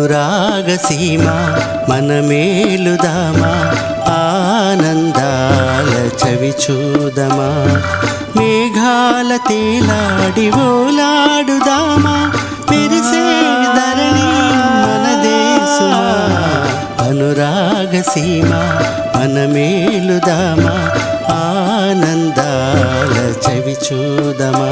అనురాగసీమ మనమేలుదామా, ఆనందాల చవిచూదమా, మేఘాల తేలాడి ఓలాడుదామా, మెరిసే ధరణి మనదేశమా. అనురాగసీమ మనమేలుదామా, ఆనందాల చవిచూదమా.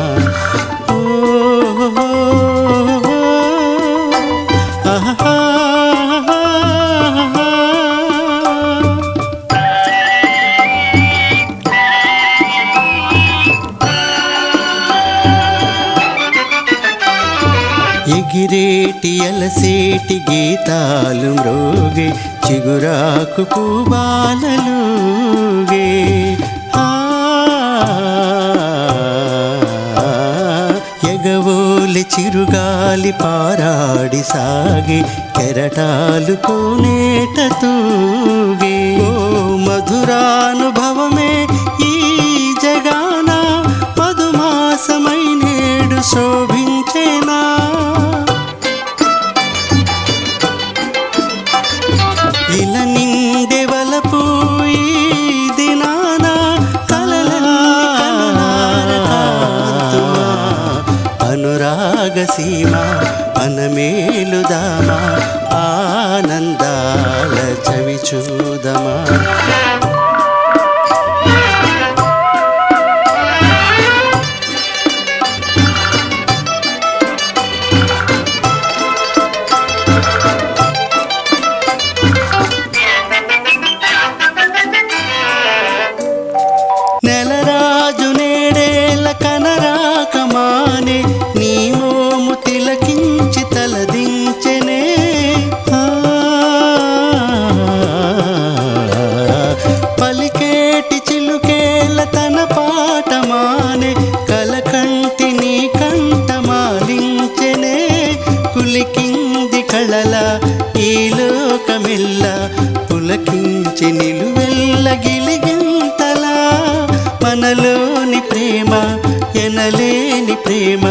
ఎగిరేటి అలసేటి గీతాలు మ్రోగే, చిగురాకు పూబాలలుగే. ఎగవోలి చిరుగాలి పారాడి సాగే, కెరటాలు కోనేట తూగే. ఓ మధురానుభవమే ఈ జగాన, మధుమాసమై నేడు శోభించేనా. ఇలా నిండెవలపు ఈ దినాన, అనురాగసీమ మనమేలుదామా, ఆనందాల చవిచూదమా. నెలరాజు నేడేల కనరాకమానే, నీ మోము తిలకించి తలదించెనే. పలికేటి చిలుకేల తన పాటమానే, కలకంటి నీ కంఠమాలించెనే. కులికింది కళల ఈ లోకమెల్ల, పులకించి నిలువెల్ల గిలిగింతలా. మనలోని ప్రేమ ఎనలేని ప్రేమ,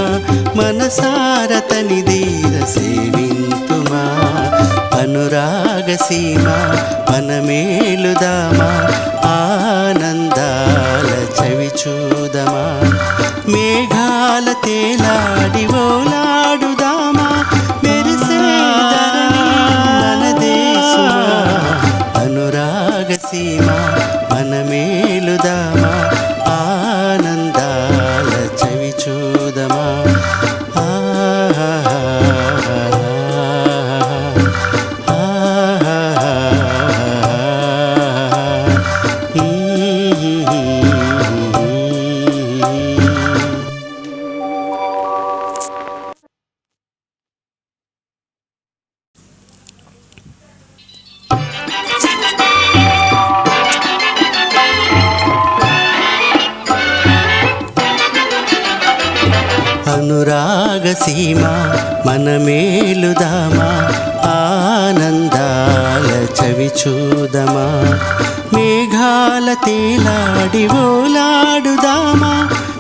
మనసార తనిదీర సేవింతుమా. అనురాగసీమ మనమేలుదామా, ఆనందాల చవిచూదమా. మేఘాల తేలాడి ఓలాడుదామా, మెరిసే ధరణి మనదేశమా. అనురాగసీమ మనమేలుదామా, ఆనందాల చవిచూదమా. అనురాగసీమ మనమేలుదామా, ఆనందాల చవిచూదమా. మేఘాల తేలాడి ఓలాడుదామా,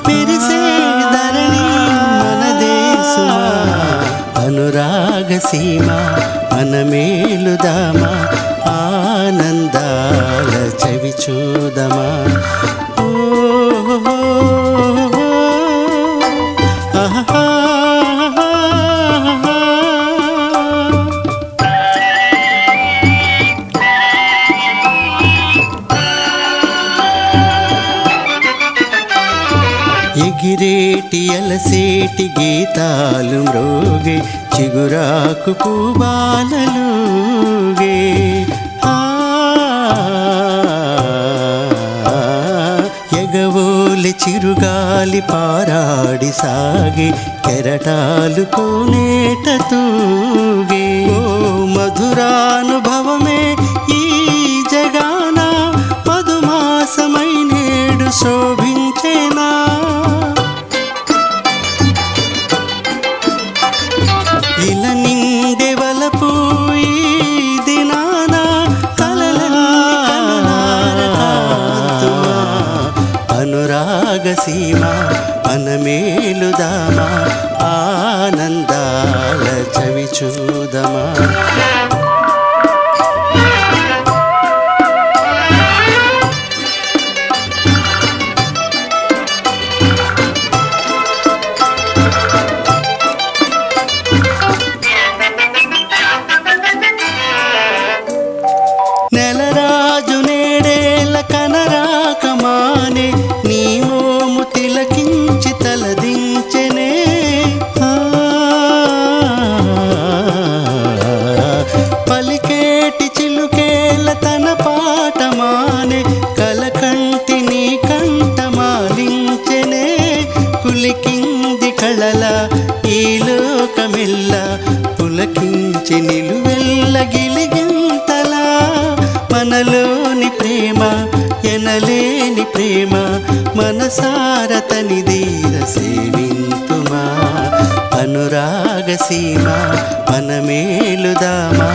మెరిసే ధరణి మనదేశమా. అనురాగసీమ మనమేలుదామా, ఆనందాల చవిచూదమా. ఎగిరేటి అలసేటి గీతాలు మ్రోగే, చిగురాకు పూబాలలుగే. ఎగవోలి చిరుగాలి పారాడి సాగే, కెరటాలు కోనేట తూగే. ఓ మధురానుభవమే ఈ జగాన, మధుమాసమై నేడు శోభించేనా. ఇలా నిండెవలపు ఈ దినాన, అనురాగసీమ మనమేలుదామా, ఆనందాల చవిచూదమా. నిలిచి నిలువెల్ల గిలిగింతలా మనలోని ప్రేమ ఎనలేని ప్రేమ మనసార తనిదీర సేవింతుమా అనురాగ సీమ మనమేలుదామా